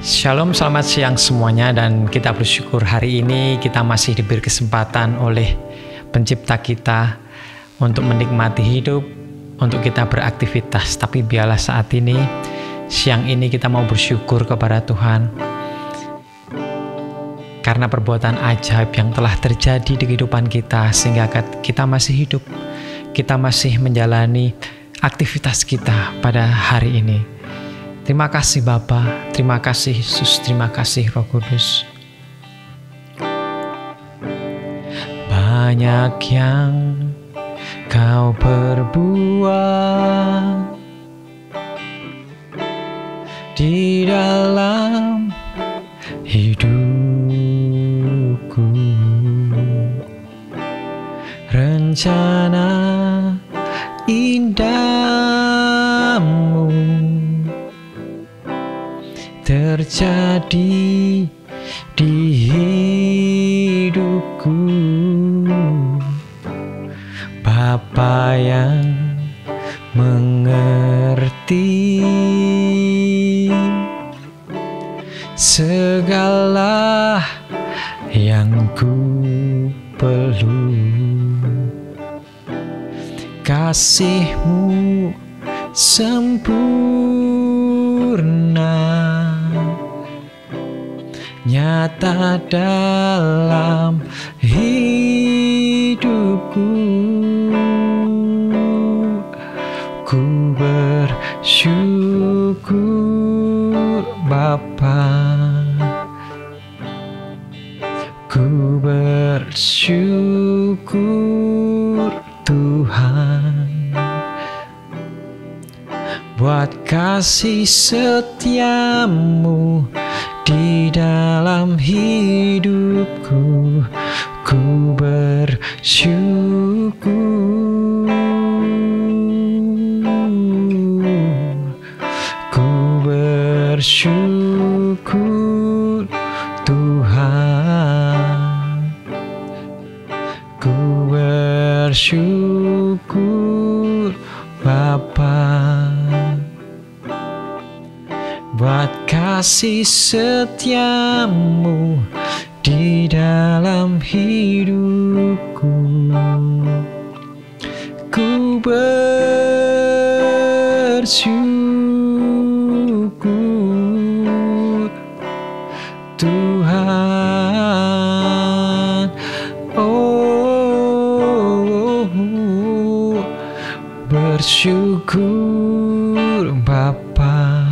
Shalom, selamat siang semuanya, dan kita bersyukur hari ini kita masih diberi kesempatan oleh pencipta kita untuk menikmati hidup, untuk kita beraktivitas. Tapi biarlah saat ini, siang ini kita mau bersyukur kepada Tuhan karena perbuatan ajaib yang telah terjadi di kehidupan kita, sehingga kita masih hidup, kita masih menjalani aktivitas kita pada hari ini. Terima kasih Bapa, terima kasih Yesus, terima kasih Roh Kudus. Banyak yang Kau perbuat di dalam hidupku, rencana indahmu terjadi di hidupku. Bapa yang mengerti segala yang ku perlu, kasih-Mu sempurna, nyata dalam hidupku. Ku bersyukur Bapa, ku bersyukur Tuhan, buat kasih setiamu di dalam hidupku. Ku bersyukur, ku bersyukur Tuhan, ku bersyukur Bapa, buat kasih setiamu di dalam hidupku. Ku bersyukur Tuhan, oh, bersyukur Bapa.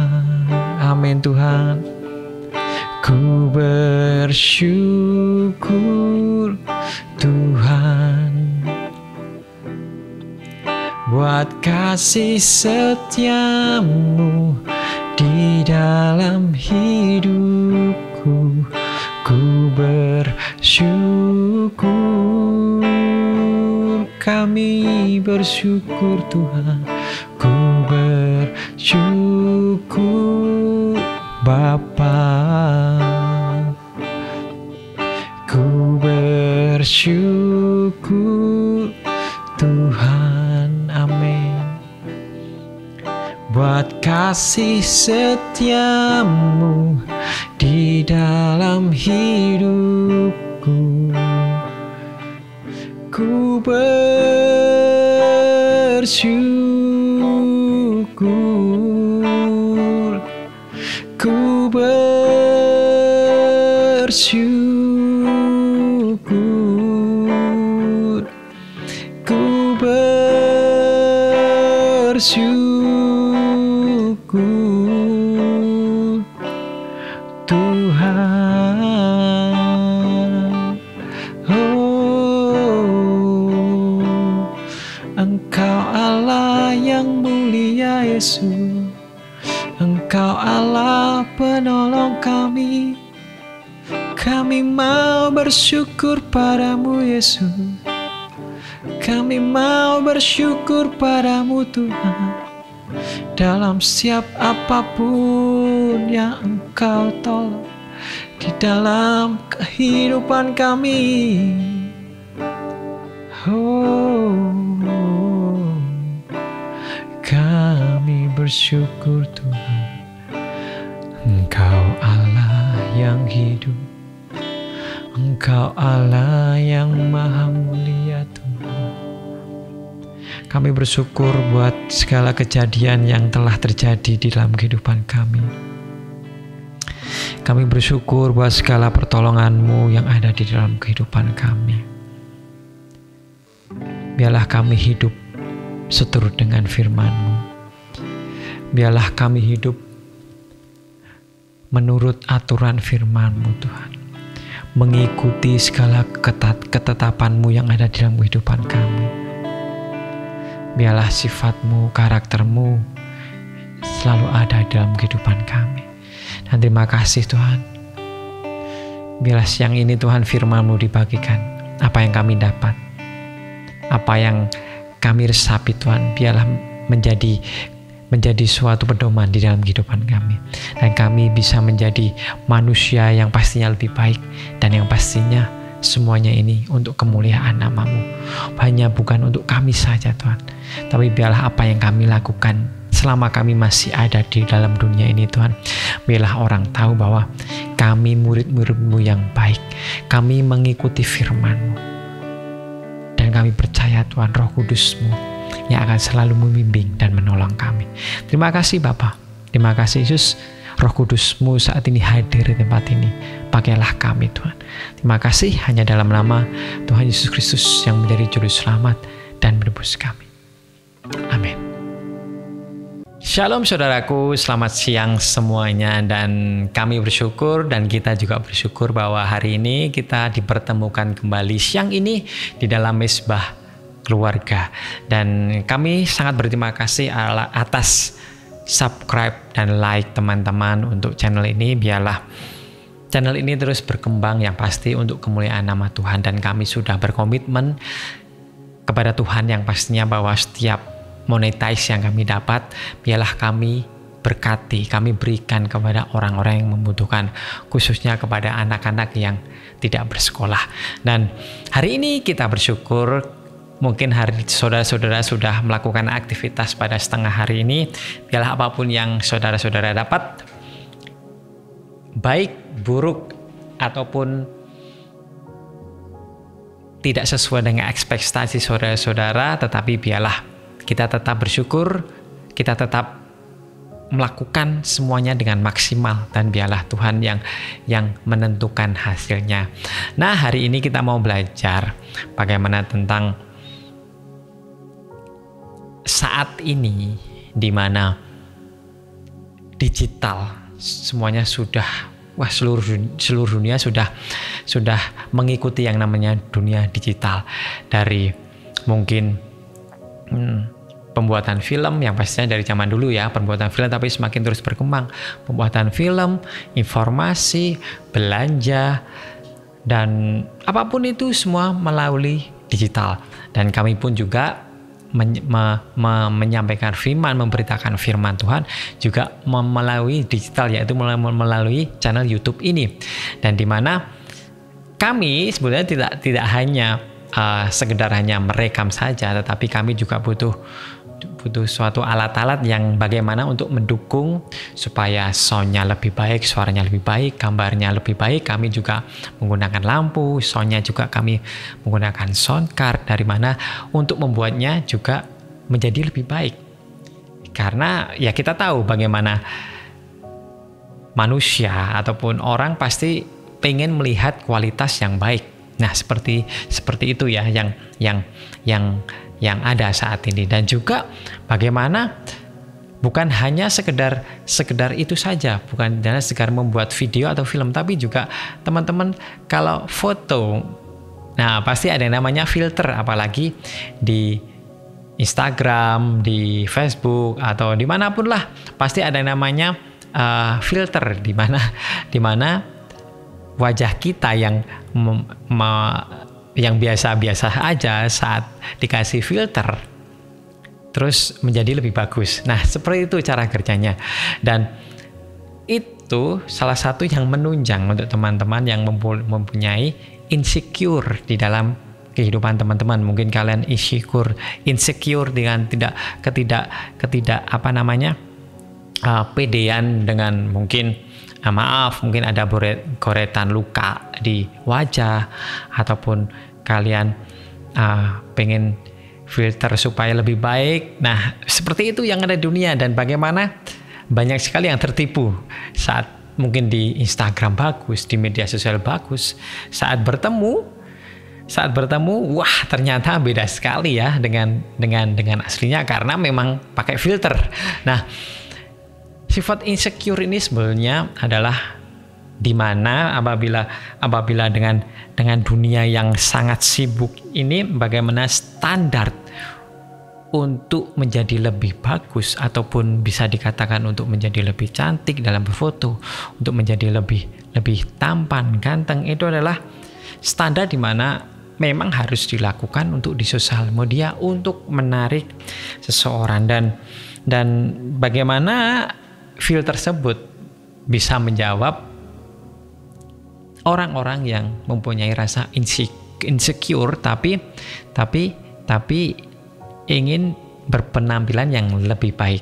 Amin Tuhan. Ku bersyukur Tuhan, buat kasih setiamu di dalam hidupku. Ku bersyukur, kami bersyukur Tuhan. Ku bersyukur Bapa, ku bersyukur Tuhan. Amin. Buat kasih setiamu di dalam hidupku. Ku bersyukur, ku bersyukur, ku bersyukur Tuhan. Oh, Engkau Allah yang mulia Yesus, Engkau Allah penolong kami. Kami mau bersyukur padamu Yesus, kami mau bersyukur padamu Tuhan, dalam setiap apapun yang Engkau tolong di dalam kehidupan kami. Oh, kami bersyukur Tuhan, Engkau Allah yang hidup. Engkau Allah yang maha mulia Tuhan. Kami bersyukur buat segala kejadian yang telah terjadi di dalam kehidupan kami. Kami bersyukur buat segala pertolongan-Mu yang ada di dalam kehidupan kami. Biarlah kami hidup seturut dengan firman-Mu. Biarlah kami hidup menurut aturan firman-Mu Tuhan. Mengikuti segala ketetapan-Mu yang ada di dalam kehidupan kami. Biarlah sifat-Mu, karakter-Mu selalu ada dalam kehidupan kami. Dan terima kasih Tuhan. Biarlah siang ini Tuhan firman-Mu dibagikan. Apa yang kami dapat, apa yang kami resapi Tuhan, biarlah menjadi suatu pedoman di dalam kehidupan kami. Dan kami bisa menjadi manusia yang pastinya lebih baik. Dan yang pastinya semuanya ini untuk kemuliaan nama-Mu. Hanya bukan untuk kami saja Tuhan, tapi biarlah apa yang kami lakukan selama kami masih ada di dalam dunia ini Tuhan, biarlah orang tahu bahwa kami murid-murid-Mu yang baik. Kami mengikuti firman-Mu. Dan kami percaya Tuhan Roh Kudus-Mu yang akan selalu membimbing dan menolong kami. Terima kasih Bapa. Terima kasih Yesus. Roh Kudus-Mu saat ini hadir di tempat ini. Pakailah kami Tuhan. Terima kasih hanya dalam nama Tuhan Yesus Kristus yang menjadi juru selamat dan menebus kami. Amin. Shalom saudaraku, selamat siang semuanya, dan kami bersyukur dan kita juga bersyukur bahwa hari ini kita dipertemukan kembali siang ini di dalam Mezbah Keluarga. Dan kami sangat berterima kasih atas subscribe dan like teman-teman untuk channel ini. Biarlah channel ini terus berkembang yang pasti untuk kemuliaan nama Tuhan, dan kami sudah berkomitmen kepada Tuhan yang pastinya bahwa setiap monetize yang kami dapat, biarlah kami berkati, kami berikan kepada orang-orang yang membutuhkan, khususnya kepada anak-anak yang tidak bersekolah. Dan hari ini kita bersyukur, mungkin hari saudara-saudara sudah melakukan aktivitas pada setengah hari ini. Biarlah apapun yang saudara-saudara dapat, baik, buruk, ataupun tidak sesuai dengan ekspektasi saudara-saudara, tetapi biarlah kita tetap bersyukur, kita tetap melakukan semuanya dengan maksimal, dan biarlah Tuhan yang menentukan hasilnya. Nah, hari ini kita mau belajar bagaimana tentang saat ini di mana digital semuanya sudah, seluruh dunia sudah mengikuti yang namanya dunia digital. Dari mungkin pembuatan film yang pastinya dari zaman dulu ya, pembuatan film, tapi semakin terus berkembang. Pembuatan film, informasi, belanja, dan apapun itu semua melalui digital. Dan kami pun juga menyampaikan firman, memberitakan firman Tuhan juga melalui digital, yaitu melalui channel YouTube ini. Dan di mana kami sebenarnya tidak hanya sekedar hanya merekam saja, tetapi kami juga butuh suatu alat-alat yang bagaimana untuk mendukung supaya soundnya lebih baik, suaranya lebih baik, gambarnya lebih baik. Kami juga menggunakan lampu, soundnya juga kami menggunakan sound card, dari mana untuk membuatnya juga menjadi lebih baik. Karena ya kita tahu bagaimana manusia ataupun orang pasti pengen melihat kualitas yang baik. Nah, seperti itu ya yang ada saat ini. Dan juga bagaimana bukan hanya sekedar itu saja, bukan hanya sekedar membuat video atau film, tapi juga teman-teman kalau foto, nah pasti ada yang namanya filter, apalagi di Instagram, di Facebook, atau dimanapun lah, pasti ada yang namanya filter, di mana wajah kita yang biasa-biasa aja saat dikasih filter terus menjadi lebih bagus. Nah, seperti itu cara kerjanya. Dan itu salah satu yang menunjang untuk teman-teman yang mempunyai insecure di dalam kehidupan teman-teman. Mungkin kalian insecure dengan ketidak pedean dengan mungkin maaf, mungkin ada goretan luka di wajah, ataupun kalian pengen filter supaya lebih baik. Nah, seperti itu yang ada di dunia. Dan bagaimana banyak sekali yang tertipu saat mungkin di Instagram bagus, di media sosial bagus, saat bertemu, wah ternyata beda sekali ya dengan aslinya, karena memang pakai filter. Nah, sifat insecure ini sebenarnya adalah di mana apabila dengan dunia yang sangat sibuk ini, bagaimana standar untuk menjadi lebih bagus, ataupun bisa dikatakan untuk menjadi lebih cantik dalam berfoto, untuk menjadi lebih tampan, ganteng, itu adalah standar di mana memang harus dilakukan untuk di sosial media untuk menarik seseorang. Dan bagaimana feel tersebut bisa menjawab orang-orang yang mempunyai rasa insecure tapi ingin berpenampilan yang lebih baik.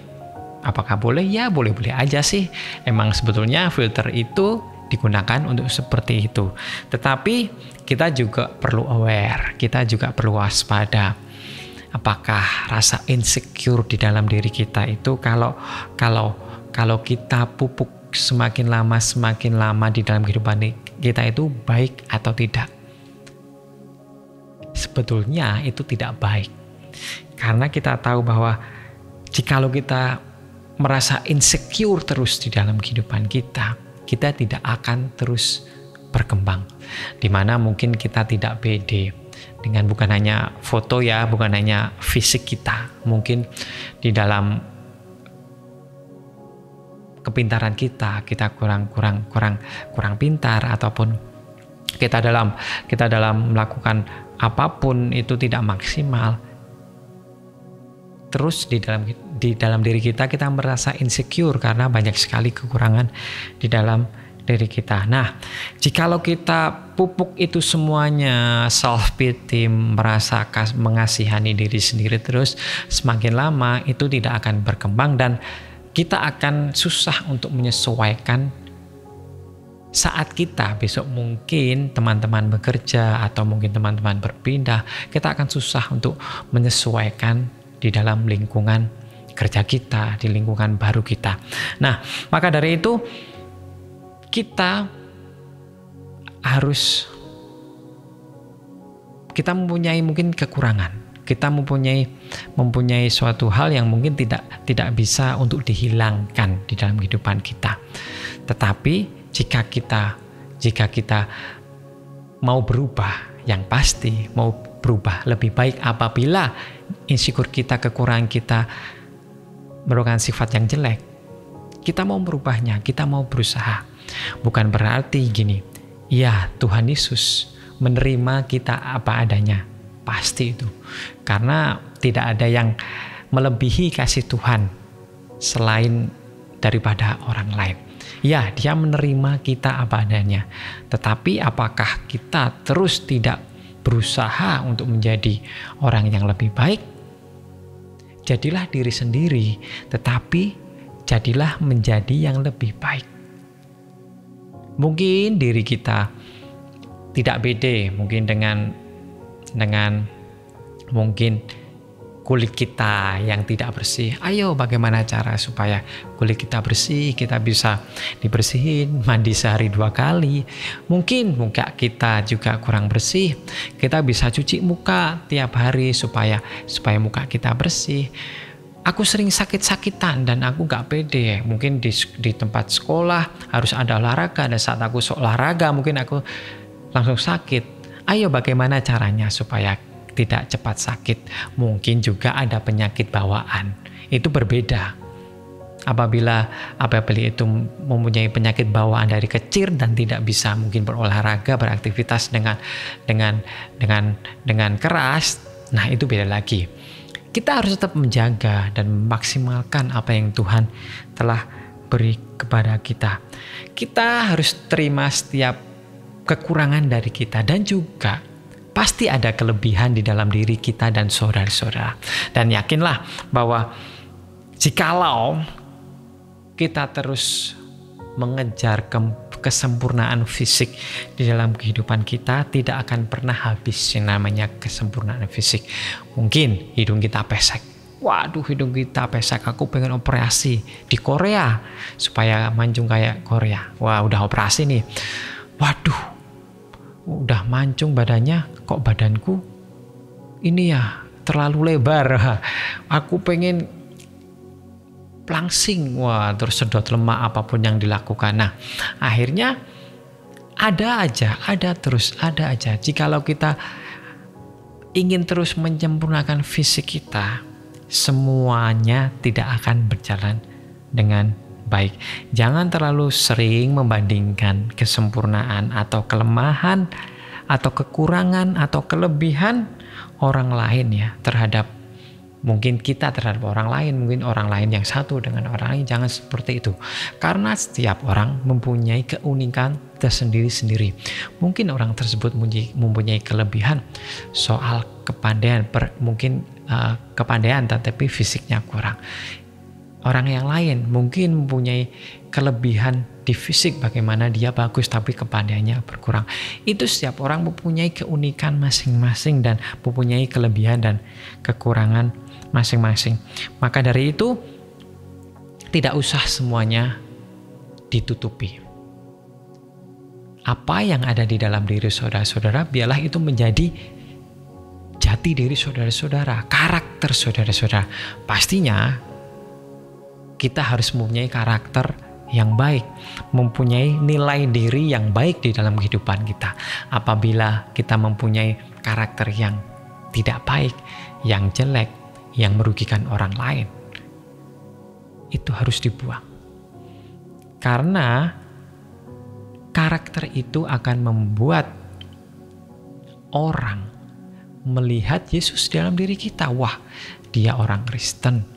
Apakah boleh? Ya boleh-boleh aja sih. Emang sebetulnya filter itu digunakan untuk seperti itu. Tetapi kita juga perlu aware, kita juga perlu waspada. Apakah rasa insecure di dalam diri kita itu kalau kita pupuk semakin lama di dalam kehidupan kita itu baik atau tidak? Sebetulnya itu tidak baik. Karena kita tahu bahwa jikalau kita merasa insecure terus di dalam kehidupan kita tidak akan terus berkembang. Dimana mungkin kita tidak pede dengan bukan hanya foto ya, bukan hanya fisik kita. Mungkin di dalam kepintaran kita kurang pintar, ataupun kita dalam melakukan apapun itu tidak maksimal. Terus di dalam diri kita merasa insecure karena banyak sekali kekurangan di dalam diri kita. Nah, jikalau kita pupuk itu semuanya, self pity, merasa mengasihani diri sendiri terus, semakin lama itu tidak akan berkembang dan kita akan susah untuk menyesuaikan saat kita besok mungkin teman-teman bekerja atau mungkin teman-teman berpindah, kita akan susah untuk menyesuaikan di dalam lingkungan kerja kita, di lingkungan baru kita. Nah, maka dari itu kita mempunyai mungkin kekurangan. Kita mempunyai suatu hal yang mungkin tidak bisa untuk dihilangkan di dalam kehidupan kita. Tetapi jika kita mau berubah, yang pasti mau berubah lebih baik apabila insecure kita, kekurangan kita merupakan sifat yang jelek, kita mau merubahnya, kita mau berusaha. Bukan berarti gini, ya Tuhan Yesus menerima kita apa adanya. Pasti itu. Karena tidak ada yang melebihi kasih Tuhan selain daripada orang lain. Ya, dia menerima kita apa adanya. Tetapi apakah kita terus tidak berusaha untuk menjadi orang yang lebih baik? Jadilah diri sendiri, tetapi jadilah menjadi yang lebih baik. Mungkin diri kita tidak pede, mungkin dengan mungkin kulit kita yang tidak bersih. Ayo bagaimana cara supaya kulit kita bersih? Kita bisa dibersihin, mandi sehari 2 kali. Mungkin muka kita juga kurang bersih, kita bisa cuci muka tiap hari supaya muka kita bersih. Aku sering sakit-sakitan dan aku gak pede. Mungkin di tempat sekolah harus ada olahraga, dan saat aku olahraga mungkin aku langsung sakit. Ayo bagaimana caranya supaya tidak cepat sakit? Mungkin juga ada penyakit bawaan. Itu berbeda. Apabila itu mempunyai penyakit bawaan dari kecil dan tidak bisa mungkin berolahraga, beraktivitas dengan keras, nah itu beda lagi. Kita harus tetap menjaga dan memaksimalkan apa yang Tuhan telah beri kepada kita. Kita harus terima setiap kekurangan dari kita, dan juga pasti ada kelebihan di dalam diri kita dan saudara-saudara. Dan yakinlah bahwa jikalau kita terus mengejar kesempurnaan fisik di dalam kehidupan kita, tidak akan pernah habis yang namanya kesempurnaan fisik. Mungkin hidung kita pesek. Waduh, hidung kita pesek, aku pengen operasi di Korea supaya mancung kayak Korea. Wah, udah operasi nih. Waduh, udah mancung badannya, kok badanku ini ya terlalu lebar. Aku pengen langsing, wah terus sedot lemak apapun yang dilakukan. Nah, akhirnya ada aja. Jikalau kita ingin terus menyempurnakan fisik kita, semuanya tidak akan berjalan dengan baik. Jangan terlalu sering membandingkan kesempurnaan atau kelemahan atau kekurangan atau kelebihan orang lain ya terhadap mungkin kita terhadap orang lain, mungkin orang lain yang satu dengan orang lain. Jangan seperti itu. Karena setiap orang mempunyai keunikan tersendiri-sendiri. Mungkin orang tersebut mempunyai kelebihan soal kepandaian, kepandaian tetapi fisiknya kurang. Orang yang lain mungkin mempunyai kelebihan di fisik, bagaimana dia bagus tapi kepandaiannya berkurang. Itu setiap orang mempunyai keunikan masing-masing dan mempunyai kelebihan dan kekurangan masing-masing. Maka dari itu tidak usah semuanya ditutupi. Apa yang ada di dalam diri saudara-saudara, biarlah itu menjadi jati diri saudara-saudara, karakter saudara-saudara. Pastinya kita harus mempunyai karakter yang baik, mempunyai nilai diri yang baik di dalam kehidupan kita. Apabila kita mempunyai karakter yang tidak baik, yang jelek, yang merugikan orang lain, itu harus dibuang. Karena karakter itu akan membuat orang melihat Yesus dalam diri kita. Wah, dia orang Kristen.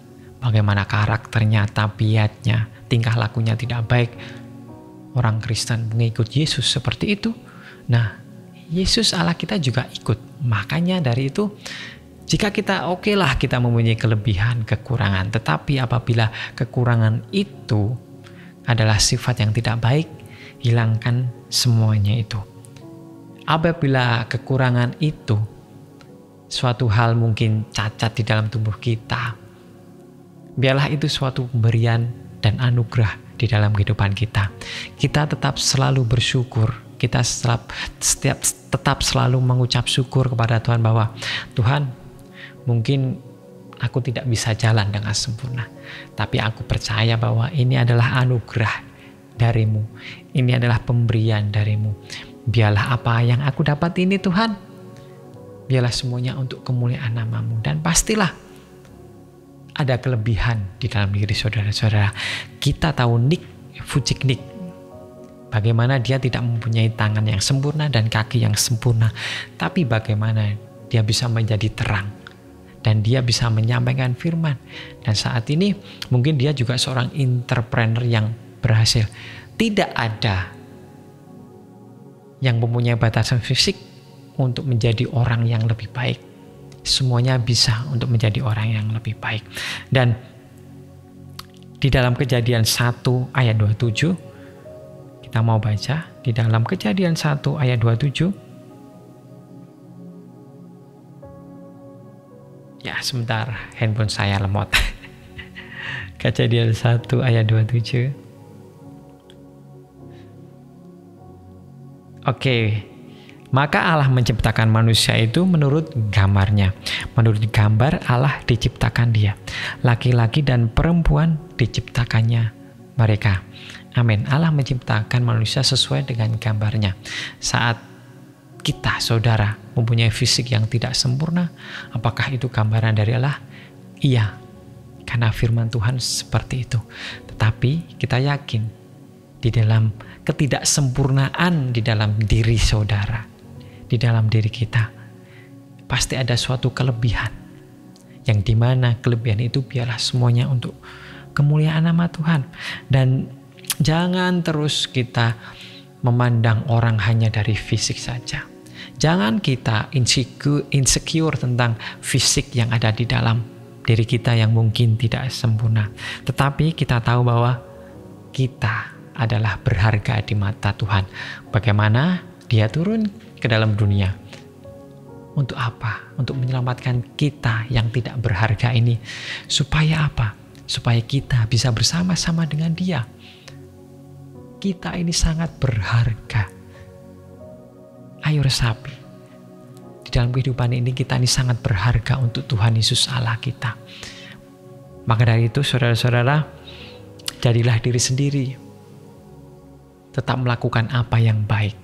Bagaimana karakternya, tabiatnya, tingkah lakunya tidak baik. Orang Kristen mengikut Yesus seperti itu. Nah, Yesus Allah kita juga ikut. Makanya dari itu, jika kita okelah kita mempunyai kelebihan, kekurangan. Tetapi apabila kekurangan itu adalah sifat yang tidak baik, hilangkan semuanya itu. Apabila kekurangan itu suatu hal mungkin cacat di dalam tubuh kita, biarlah itu suatu pemberian dan anugerah di dalam kehidupan kita. Kita tetap selalu bersyukur. Kita tetap selalu mengucap syukur kepada Tuhan bahwa Tuhan, mungkin aku tidak bisa jalan dengan sempurna, tapi aku percaya bahwa ini adalah anugerah darimu. Ini adalah pemberian darimu. Biarlah apa yang aku dapat ini Tuhan, biarlah semuanya untuk kemuliaan nama-Mu. Dan pastilah ada kelebihan di dalam diri saudara-saudara. Kita tahu Nick Vujicik, bagaimana dia tidak mempunyai tangan yang sempurna dan kaki yang sempurna, tapi bagaimana dia bisa menjadi terang dan dia bisa menyampaikan firman. Dan saat ini mungkin dia juga seorang entrepreneur yang berhasil. Tidak ada yang mempunyai batasan fisik untuk menjadi orang yang lebih baik. Semuanya bisa untuk menjadi orang yang lebih baik. Dan di dalam Kejadian 1 ayat 27, kita mau baca di dalam Kejadian 1 ayat 27. Ya, sebentar, handphone saya lemot. Kejadian 1 ayat 27. Oke. Maka Allah menciptakan manusia itu menurut gambarnya. Menurut gambar Allah diciptakan dia. Laki-laki dan perempuan diciptakannya mereka. Amin. Allah menciptakan manusia sesuai dengan gambarnya. Saat kita, saudara, mempunyai fisik yang tidak sempurna, apakah itu gambaran dari Allah? Iya. Karena firman Tuhan seperti itu. Tetapi kita yakin di dalam ketidaksempurnaan di dalam diri saudara, di dalam diri kita, pasti ada suatu kelebihan, yang dimana kelebihan itu biarlah semuanya untuk kemuliaan nama Tuhan. Dan jangan terus kita memandang orang hanya dari fisik saja. Jangan kita insecure tentang fisik yang ada di dalam diri kita yang mungkin tidak sempurna. Tetapi kita tahu bahwa kita adalah berharga di mata Tuhan. Bagaimana Dia turun ke dalam dunia? Untuk apa? Untuk menyelamatkan kita yang tidak berharga ini. Supaya apa? Supaya kita bisa bersama-sama dengan Dia. Kita ini sangat berharga. Ayo resapi. Di dalam kehidupan ini kita ini sangat berharga untuk Tuhan Yesus Allah kita. Maka dari itu saudara-saudara, jadilah diri sendiri. Tetap melakukan apa yang baik.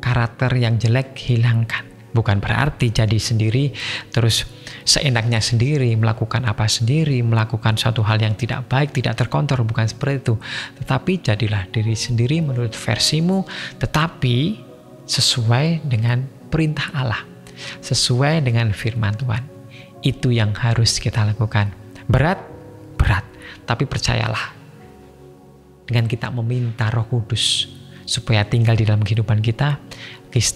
Karakter yang jelek hilangkan. Bukan berarti jadi sendiri terus seenaknya sendiri, melakukan apa sendiri, melakukan suatu hal yang tidak baik, tidak terkontrol, bukan seperti itu. Tetapi jadilah diri sendiri menurut versimu, tetapi sesuai dengan perintah Allah, sesuai dengan firman Tuhan. Itu yang harus kita lakukan. Berat, tapi percayalah, dengan kita meminta Roh Kudus supaya tinggal di dalam kehidupan kita,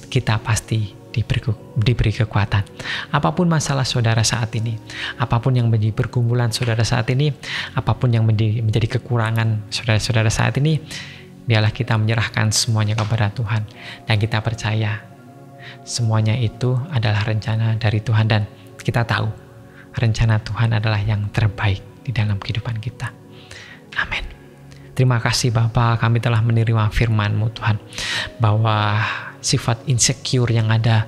kita pasti diberi kekuatan. Apapun masalah saudara saat ini, apapun yang menjadi pergumulan saudara saat ini, apapun yang menjadi kekurangan saudara-saudara saat ini, biarlah kita menyerahkan semuanya kepada Tuhan. Dan kita percaya semuanya itu adalah rencana dari Tuhan, dan kita tahu rencana Tuhan adalah yang terbaik di dalam kehidupan kita. Amin. Terima kasih Bapa, kami telah menerima firman-Mu Tuhan, bahwa sifat insecure yang ada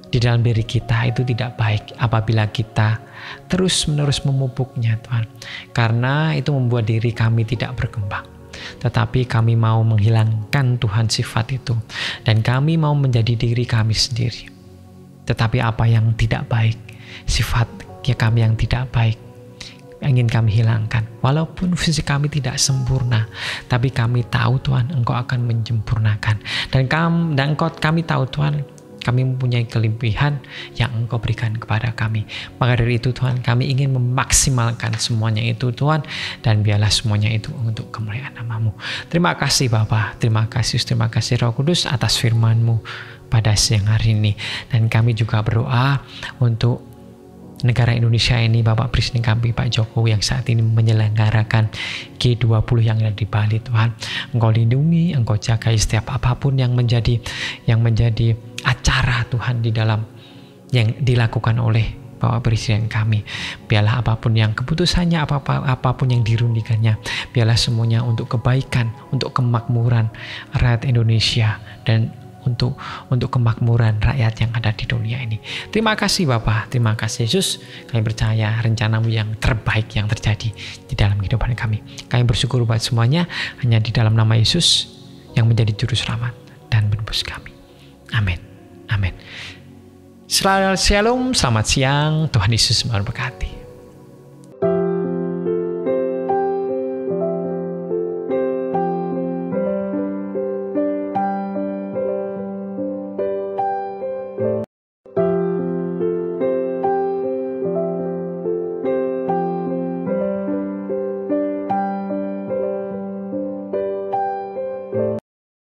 di dalam diri kita itu tidak baik apabila kita terus-menerus memupuknya Tuhan. Karena itu membuat diri kami tidak berkembang. Tetapi kami mau menghilangkan Tuhan sifat itu, dan kami mau menjadi diri kami sendiri. Tetapi apa yang tidak baik, sifat kami yang tidak baik, ingin kami hilangkan. Walaupun fisik kami tidak sempurna, tapi kami tahu Tuhan, Engkau akan menyempurnakan. Dan kami tahu Tuhan, kami mempunyai kelebihan yang Engkau berikan kepada kami. Maka dari itu Tuhan, kami ingin memaksimalkan semuanya itu Tuhan, dan biarlah semuanya itu untuk kemuliaan nama-Mu. Terima kasih Bapa, terima kasih Roh Kudus atas firman-Mu pada siang hari ini. Dan kami juga berdoa untuk negara Indonesia ini, Bapak Presiden kami Pak Jokowi yang saat ini menyelenggarakan G20 yang ada di Bali Tuhan. Engkau lindungi, Engkau jaga setiap apapun yang menjadi acara Tuhan di dalam yang dilakukan oleh Bapak Presiden kami. Biarlah apapun yang keputusannya, apapun yang dirundingannya, biarlah semuanya untuk kebaikan, untuk kemakmuran rakyat Indonesia, dan untuk kemakmuran rakyat yang ada di dunia ini. Terima kasih Bapa, terima kasih Yesus. Kami percaya rencana-Mu yang terbaik yang terjadi di dalam kehidupan kami. Kami bersyukur buat semuanya hanya di dalam nama Yesus yang menjadi juru selamat dan penebus kami. Amin. Amin. Shalom, selamat siang. Tuhan Yesus memberkati.